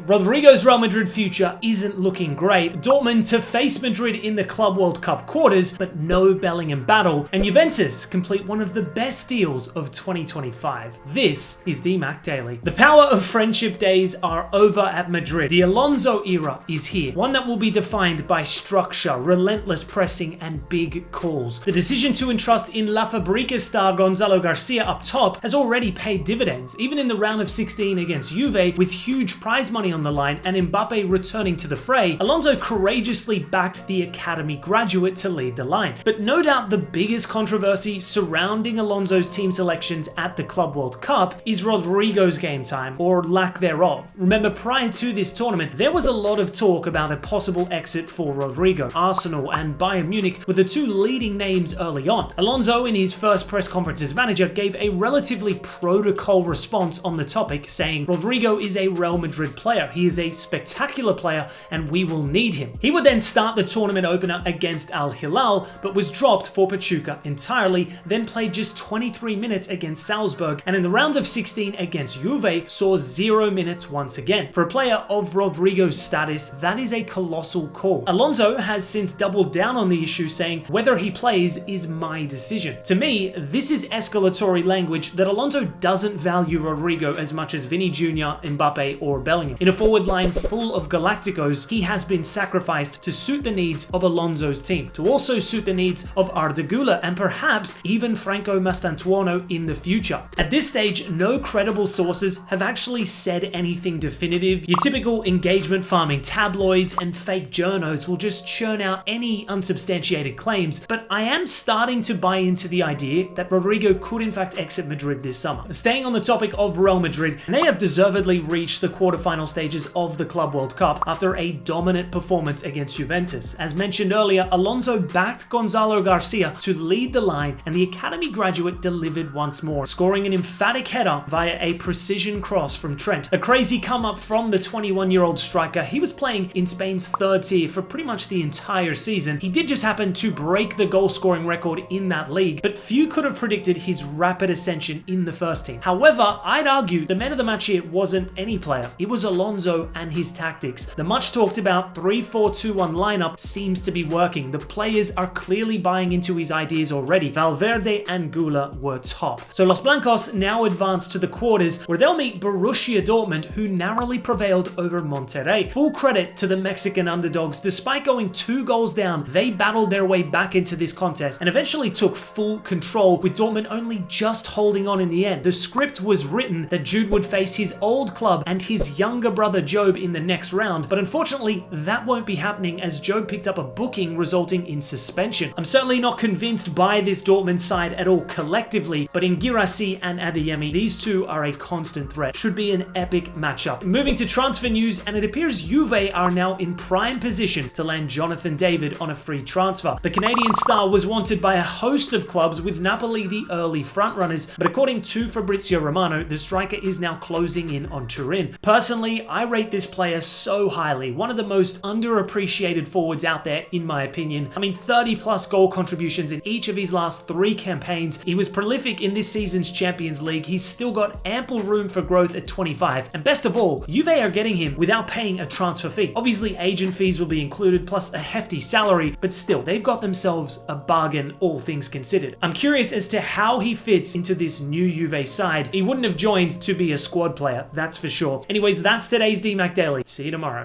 Rodrygo's Real Madrid future isn't looking great. Dortmund to face Madrid in the Club World Cup quarters, but no Bellingham battle. And Juventus complete one of the best deals of 2025. This is DMAC Daily. The power of friendship days are over at Madrid. The Alonso era is here. One that will be defined by structure, relentless pressing, and big calls. The decision to entrust in La Fabrica star Gonzalo Garcia up top has already paid dividends, even in the round of 16 against Juve, with huge prize money on the line and Mbappe returning to the fray. Alonso courageously backed the academy graduate to lead the line. But no doubt the biggest controversy surrounding Alonso's team selections at the Club World Cup is Rodrygo's game time, or lack thereof. Remember, prior to this tournament, there was a lot of talk about a possible exit for Rodrygo. Arsenal and Bayern Munich were the two leading names early on. Alonso, in his first press conference as manager, gave a relatively protocol response on the topic, saying, "Rodrygo is a Real Madrid player. He is a spectacular player and we will need him." He would then start the tournament opener against Al Hilal, but was dropped for Pachuca entirely, then played just 23 minutes against Salzburg, and in the round of 16 against Juve saw 0 minutes once again. For a player of Rodrygo's status, that is a colossal call. Alonso has since doubled down on the issue, saying, "Whether he plays is my decision." To me, this is escalatory language that Alonso doesn't value Rodrygo as much as Vinny Jr., Mbappe, or Bellingham. In a forward line full of Galacticos, he has been sacrificed to suit the needs of Alonso's team, to also suit the needs of Arda Güler and perhaps even Franco Mastantuono in the future. At this stage, no credible sources have actually said anything definitive. Your typical engagement farming tabloids and fake journos will just churn out any unsubstantiated claims, but I am starting to buy into the idea that Rodrygo could in fact exit Madrid this summer. Staying on the topic of Real Madrid, they have deservedly reached the quarterfinal stages of the Club World Cup after a dominant performance against Juventus. As mentioned earlier, Alonso backed Gonzalo Garcia to lead the line, and the academy graduate delivered once more, scoring an emphatic header via a precision cross from Trent. A crazy come up from the 21-year-old striker. He was playing in Spain's third tier for pretty much the entire season. He did just happen to break the goal scoring record in that league, but few could have predicted his rapid ascension in the first team. However, I'd argue the man of the match here wasn't any player. It was Alonso and his tactics. The much talked about 3-4-2-1 lineup seems to be working. The players are clearly buying into his ideas already. Valverde and Güler were top. So Los Blancos now advance to the quarters, where they'll meet Borussia Dortmund, who narrowly prevailed over Monterrey. Full credit to the Mexican underdogs. Despite going 2 goals down, they battled their way back into this contest and eventually took full control, with Dortmund only just holding on in the end. The script was written that Jude would face his old club and his younger brother Job in the next round, but unfortunately that won't be happening as Job picked up a booking resulting in suspension. I'm certainly not convinced by this Dortmund side at all collectively, but in Guirassy and Adeyemi, these two are a constant threat. Should be an epic matchup. Moving to transfer news, and it appears Juve are now in prime position to land Jonathan David on a free transfer. The Canadian star was wanted by a host of clubs, with Napoli the early frontrunners, but according to Fabrizio Romano, the striker is now closing in on Turin. Personally, I rate this player so highly, one of the most underappreciated forwards out there in my opinion. I mean, 30 plus goal contributions in each of his last 3 campaigns. He was prolific in this season's Champions League. He's still got ample room for growth at 25, and best of all, Juve are getting him without paying a transfer fee. Obviously, agent fees will be included, plus a hefty salary, but still, they've got themselves a bargain, all things considered. I'm curious as to how he fits into this new Juve side. He wouldn't have joined to be a squad player, that's for sure. Anyways, that's today's DMAC Daily. See you tomorrow.